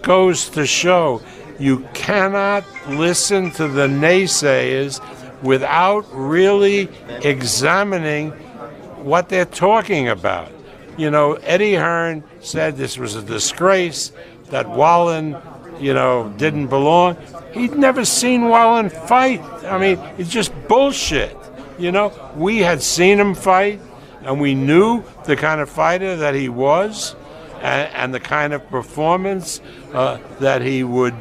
Goes to show you cannot listen to the naysayers without really examining what they're talking about. You know, Eddie Hearn said this was a disgrace, that Wallen, you know, didn't belong. He'd never seen Wallen fight. I mean, it's just bullshit. You know, we had seen him fight, and we knew the kind of fighter that he was, and the kind of performance that he would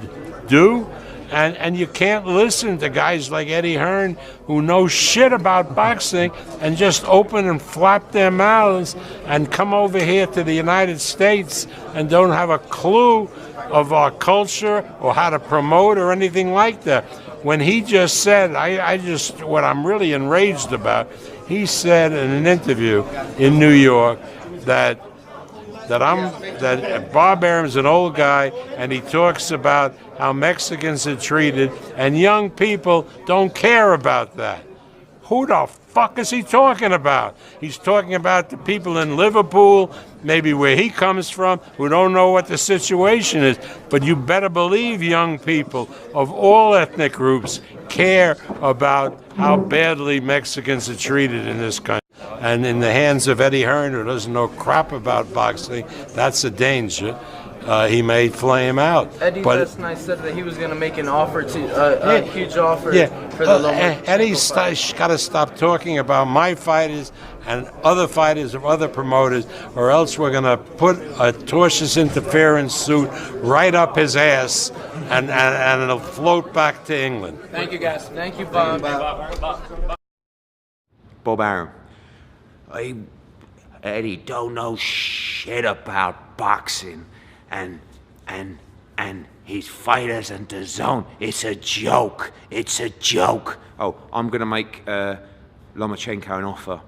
do. And you can't listen to guys like Eddie Hearn who know shit about boxing and just open and flap their mouths and come over here to the United States and don't have a clue of our culture or how to promote or anything like that. When he just said, what I'm really enraged about, he said in an interview in New York that Bob Arum's an old guy, and he talks about how Mexicans are treated, and young people don't care about that. Who the fuck is he talking about? He's talking about the people in Liverpool, maybe where he comes from, who don't know what the situation is. But you better believe young people of all ethnic groups care about how badly Mexicans are treated in this country. And in the hands of Eddie Hearn, who doesn't know crap about boxing, that's a danger. He may flame out. Eddie last night said that he was going to make an offer a huge offer for the lower. Eddie's got to stop talking about my fighters and other fighters of other promoters, or else we're going to put a tortious interference suit right up his ass, and it'll float back to England. Thank you, guys. Thank you, Bob. Bob Arum. Eddie don't know shit about boxing, and his fighters and the zone. It's a joke. It's a joke. Oh, I'm gonna make Lomachenko an offer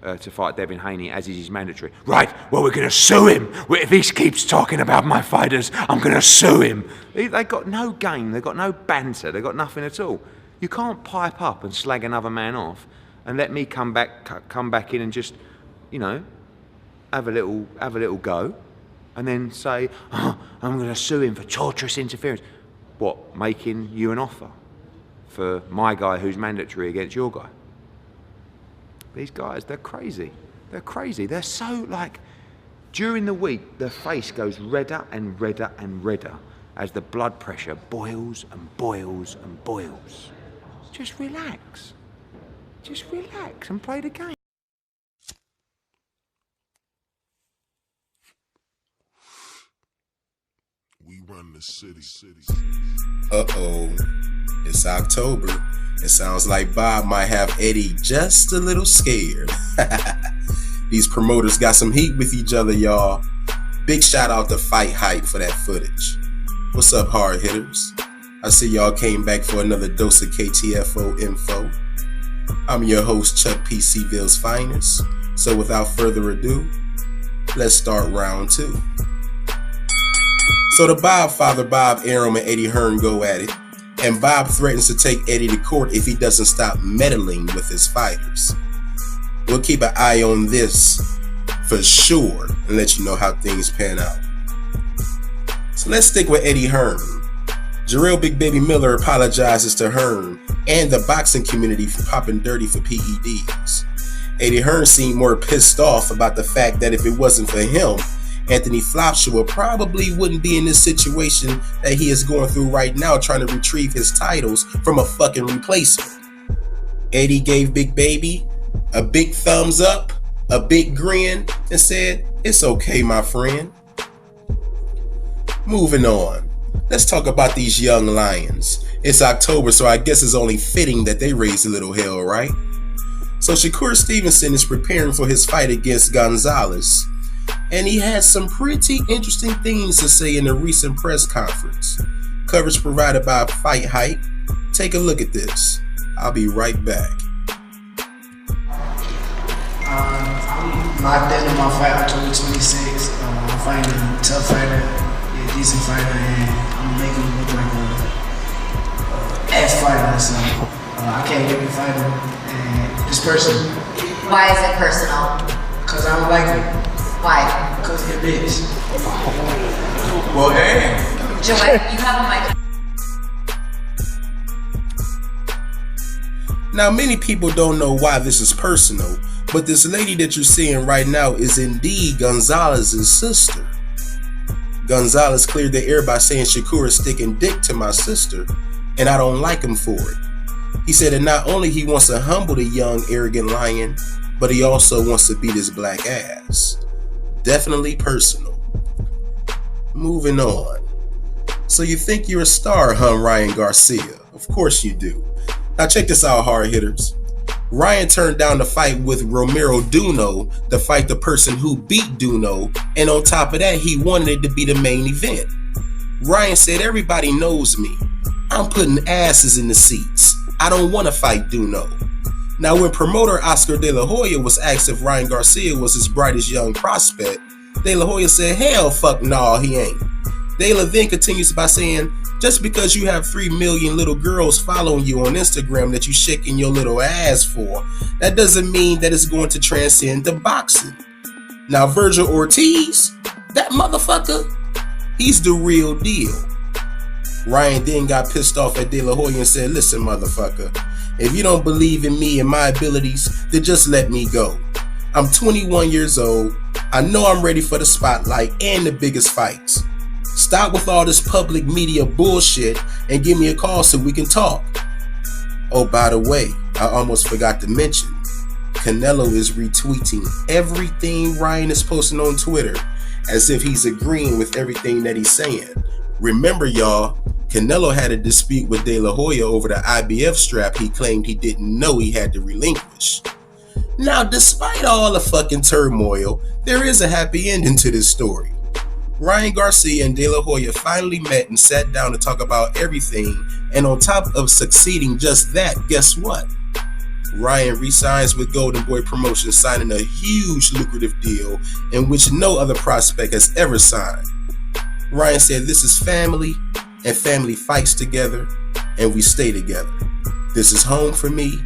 to fight Devin Haney, as is his mandatory. Right. Well, we're gonna sue him. If he keeps talking about my fighters, I'm gonna sue him. They got no game. They got no banter. They got nothing at all. You can't pipe up and slag another man off and let me come back in and just, you know, have a little go, and then say, oh, I'm going to sue him for torturous interference. What, making you an offer for my guy who's mandatory against your guy? These guys, they're crazy. They're crazy. They're so, like, during the week, their face goes redder and redder and redder as the blood pressure boils and boils and boils. Just relax. Just relax and play the game. We run the city. Uh-oh. It's October. It sounds like Bob might have Eddie just a little scared. These promoters got some heat with each other, y'all. Big shout out to Fight Hype for that footage. What's up, hard hitters? I see y'all came back for another dose of KTFO info. I'm your host, Chuck P. C-Ville's finest. So without further ado, let's start round 2. So the Bob father, Bob Arum, and Eddie Hearn go at it, and Bob threatens to take Eddie to court if he doesn't stop meddling with his fighters. We'll keep an eye on this for sure and let you know how things pan out. So let's stick with Eddie Hearn. Jarrell Big Baby Miller apologizes to Hearn and the boxing community for popping dirty for PEDs. Eddie Hearn seemed more pissed off about the fact that if it wasn't for him, Anthony Flopshua probably wouldn't be in this situation that he is going through right now, trying to retrieve his titles from a fucking replacement. Eddie gave Big Baby a big thumbs up, a big grin, and said, "It's okay, my friend." Moving on. Let's talk about these young lions. It's October, so I guess it's only fitting that they raise a little hell, right? So Shakur Stevenson is preparing for his fight against Gonzalez, and he had some pretty interesting things to say in a recent press conference. Coverage provided by Fight Hype. Take a look at this. I'll be right back. I'm locked into my fight October 26th. I'm fighting a tough fighter, a decent fighter, and I'm making him look like a ass fighter. So I can't wait to fight him. And it's personal. Why is it personal? Because I don't like it. Why? Because he's a bitch. Well, damn. Joette, you have a mic. Now, many people don't know why this is personal, but this lady that you're seeing right now is indeed Gonzalez's sister. Gonzalez cleared the air by saying Shakur is sticking dick to my sister, and I don't like him for it. He said that not only he wants to humble the young, arrogant lion, but he also wants to beat his black ass. Definitely personal. Moving on. So you think you're a star, huh, Ryan Garcia? Of course you do. Now check this out, hard hitters. Ryan turned down the fight with Romero Duno to fight the person who beat Duno, and on top of that, he wanted it to be the main event. Ryan said, everybody knows me. I'm putting asses in the seats. I don't want to fight Duno. Now, when promoter Oscar De La Hoya was asked if Ryan Garcia was his brightest young prospect, De La Hoya said, hell fuck no, he ain't. De La then continues by saying, just because you have 3 million little girls following you on Instagram that you shaking your little ass for, that doesn't mean that it's going to transcend to boxing. Now, Virgil Ortiz, that motherfucker, he's the real deal. Ryan then got pissed off at De La Hoya and said, listen, motherfucker, if you don't believe in me and my abilities, then just let me go. I'm 21 years old. I know I'm ready for the spotlight and the biggest fights. Stop with all this public media bullshit and give me a call so we can talk. Oh, by the way, I almost forgot to mention, Canelo is retweeting everything Ryan is posting on Twitter as if he's agreeing with everything that he's saying. Remember, y'all, Canelo had a dispute with De La Hoya over the IBF strap he claimed he didn't know he had to relinquish. Now, despite all the fucking turmoil, there is a happy ending to this story. Ryan Garcia and De La Hoya finally met and sat down to talk about everything, and on top of succeeding just that, guess what? Ryan re-signs with Golden Boy Promotions, signing a huge lucrative deal in which no other prospect has ever signed. Ryan said, this is family, and family fights together, and we stay together. This is home for me.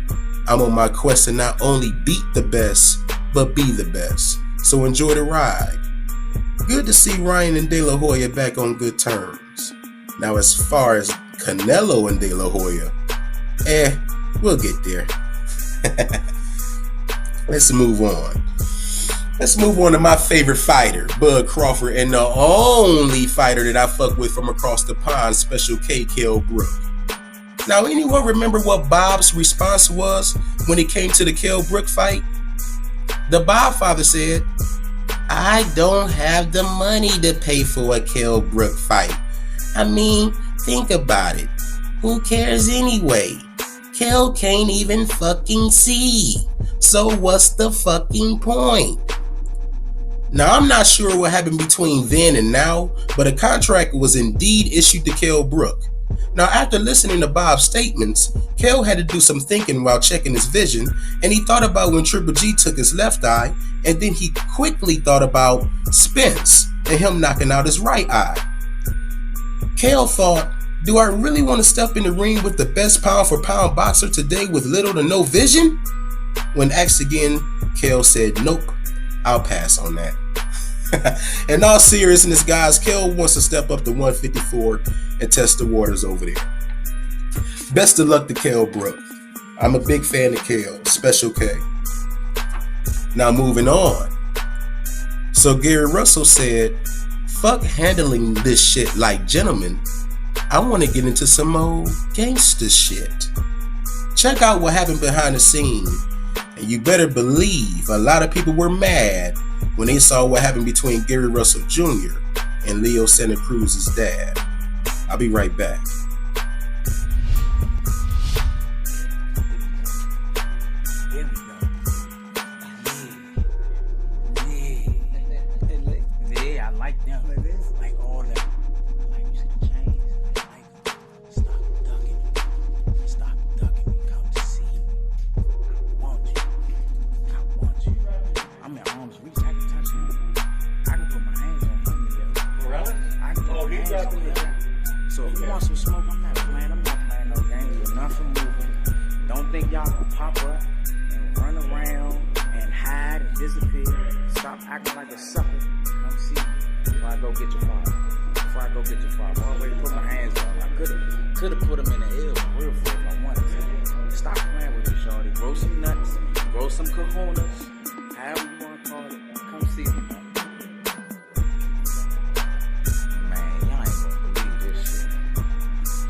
I'm on my quest to not only beat the best, but be the best. So enjoy the ride. Good to see Ryan and De La Hoya back on good terms. Now, as far as Canelo and De La Hoya, we'll get there. Let's move on. Let's move on to my favorite fighter, Bud Crawford, and the only fighter that I fuck with from across the pond, Special K, Kell Brook. Now, anyone remember what Bob's response was when it came to the Kell Brook fight? The Bob father said, I don't have the money to pay for a Kell Brook fight. I mean, think about it. Who cares anyway? Kell can't even fucking see. So what's the fucking point? Now, I'm not sure what happened between then and now, but a contract was indeed issued to Kell Brook. Now, after listening to Bob's statements, Kell had to do some thinking while checking his vision, and he thought about when Triple G took his left eye, and then he quickly thought about Spence and him knocking out his right eye. Kell thought, do I really want to step in the ring with the best pound-for-pound boxer today with little to no vision? When asked again, Kell said, nope, I'll pass on that. In all seriousness, guys, Kell wants to step up to 154 and test the waters over there. Best of luck to Kell Brook. I'm a big fan of Kell, Special K. Now moving on. So Gary Russell said, fuck handling this shit like gentlemen. I want to get into some old gangster shit. Check out what happened behind the scene. And you better believe a lot of people were mad when they saw what happened between Gary Russell Jr. and Leo Santa Cruz's dad. I'll be right back. Yeah, I like them. Like all that. Like you see the chains. Like stop ducking me. Come see me. I want you. I'm at arm's reach. I can touch him. I can put my hands on him. Really? I can put my hands on him. So if you want some smoke, I'm not playing no games. There's nothing moving. Don't think y'all can pop up and run around and hide and disappear. Stop acting like a sucker. Come see me before I go get your father. before I go get your father. I already put my hands on him. I could have put him in the L for real if I wanted to. Stop playing with me, shorty. Grow some nuts, grow some kahunas, however you want to call it. Come see me, man. Man, y'all ain't gonna believe this shit.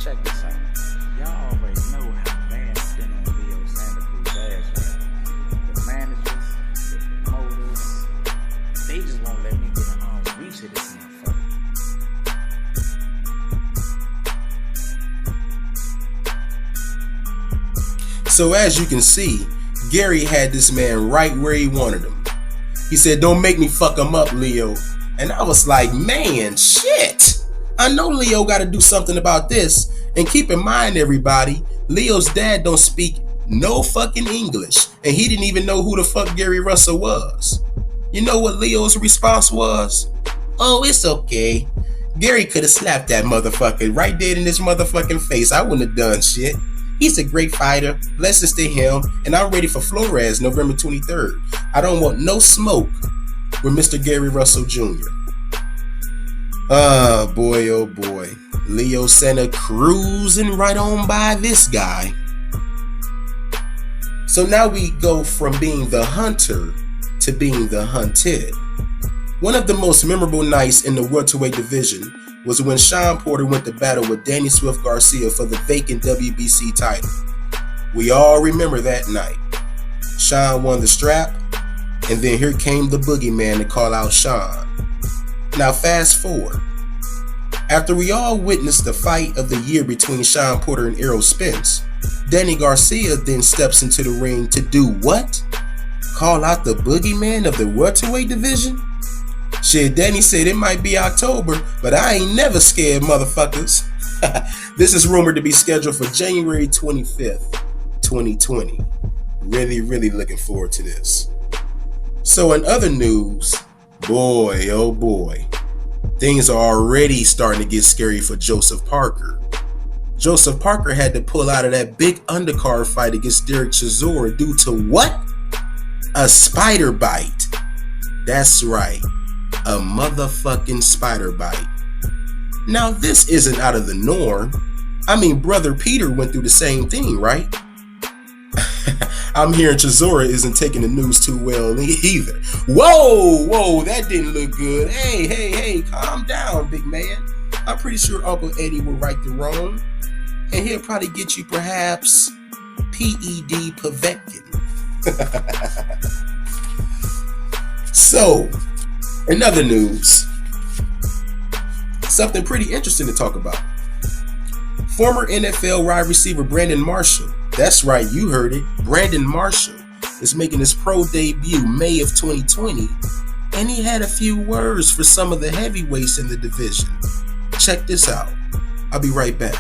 Check this out. Y'all already know how bad I've been on Leo Santa Cruz ass, right? The managers, the promoters, they just won't let me get an arm's reach of this motherfucker. So as you can see, Gary had this man right where he wanted him. He said, "Don't make me fuck him up, Leo." And I was like, man, shit. I know Leo got to do something about this. And keep in mind, everybody, Leo's dad don't speak no fucking English. And he didn't even know who the fuck Gary Russell was. You know what Leo's response was? "Oh, it's okay. Gary could have slapped that motherfucker right dead in his motherfucking face. I wouldn't have done shit. He's a great fighter. Blessings to him. And I'm ready for Flores November 23rd. I don't want no smoke with Mr. Gary Russell Jr." Oh boy. Leo Santa cruising right on by this guy. So now we go from being the hunter to being the hunted. One of the most memorable nights in the welterweight division was when Sean Porter went to battle with Danny Swift Garcia for the vacant WBC title. We all remember that night. Sean won the strap, and then here came the boogeyman to call out Sean. Now fast forward. After we all witnessed the fight of the year between Sean Porter and Errol Spence, Danny Garcia then steps into the ring to do what? Call out the boogeyman of the welterweight division? Shit, Danny said it might be October, but I ain't never scared, motherfuckers. This is rumored to be scheduled for January 25th, 2020. Really looking forward to this. So in other news, boy, oh boy, things are already starting to get scary for Joseph Parker. Joseph Parker had to pull out of that big undercard fight against Derek Chisora due to what? A spider bite. That's right. A motherfucking spider bite. Now this isn't out of the norm. I mean, brother Peter went through the same thing, right? I'm hearing Chisora isn't taking the news too well either. Whoa, that didn't look good. Hey, calm down, big man. I'm pretty sure Uncle Eddie will right the wrong, and he'll probably get you perhaps PED Pavectin. So, in other news, something pretty interesting to talk about. Former NFL wide receiver Brandon Marshall, that's right, you heard it, Brandon Marshall, is making his pro debut May of 2020, and he had a few words for some of the heavyweights in the division. Check this out. I'll be right back.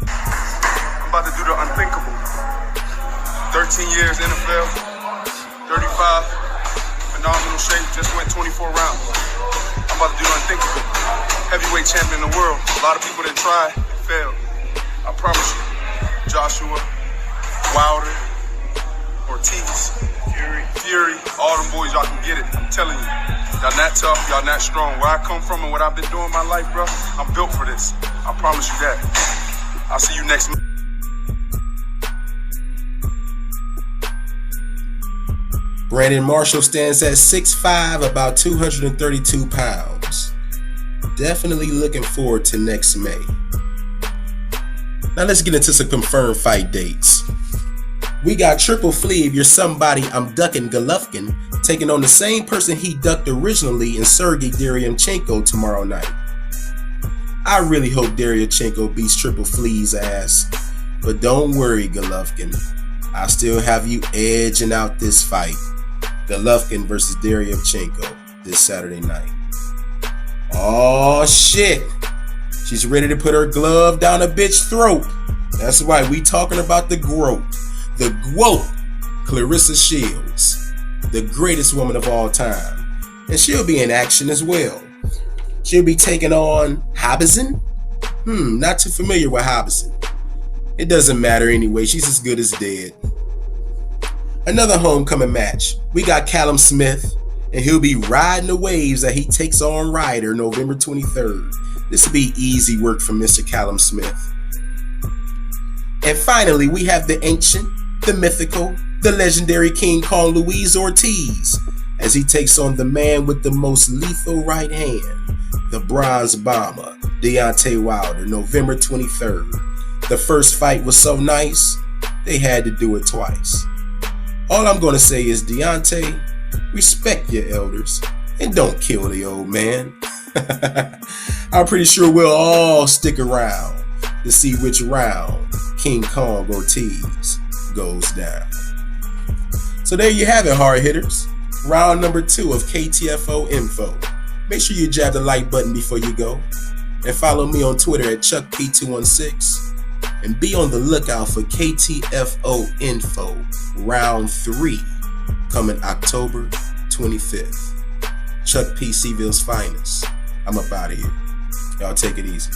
I'm about to do the unthinkable. 13 years NFL, 35, phenomenal shape, just went 24 rounds. I'm about to do the unthinkable. Heavyweight champion in the world. A lot of people didn't try, failed. I promise you. Joshua, Wilder, Ortiz, Fury, all them boys, y'all can get it. I'm telling you. Y'all not tough, y'all not strong. Where I come from and what I've been doing in my life, bro, I'm built for this. I promise you that. I'll see you next month. Brandon Marshall stands at 6'5", about 232 pounds. Definitely looking forward to next May. Now let's get into some confirmed fight dates. We got Triple Fleave, You're Somebody, I'm Ducking Golovkin, taking on the same person he ducked originally in Sergey Derevyanchenko tomorrow night. I really hope Derevyanchenko beats Triple Fleave's ass, but don't worry, Golovkin. I still have you edging out this fight. Golovkin versus Derevyanchenko this Saturday night. Oh shit. She's ready to put her glove down a bitch's throat. That's why we talking about the GOAT. The GOAT, Clarissa Shields, the greatest woman of all time. And she'll be in action as well. She'll be taking on Hobson. Not too familiar with Hobson. It doesn't matter anyway, she's as good as dead. Another homecoming match. We got Callum Smith and he'll be riding the waves that he takes on Ryder November 23rd. This will be easy work for Mr. Callum Smith. And finally, we have the ancient, the mythical, the legendary King Kong Luis Ortiz, as he takes on the man with the most lethal right hand, the Bronze Bomber, Deontay Wilder, November 23rd. The first fight was so nice, they had to do it twice. All I'm gonna say is, Deontay, respect your elders and don't kill the old man. I'm pretty sure we'll all stick around to see which round King Kong Ortiz goes down. So there you have it, hard hitters. Round number 2 of KTFO Info. Make sure you jab the like button before you go. And follow me on Twitter at ChuckP216. And be on the lookout for KTFO Info Round 3 coming October 25th. Chuck P. C-Ville's finest. I'm up out of here. Y'all take it easy.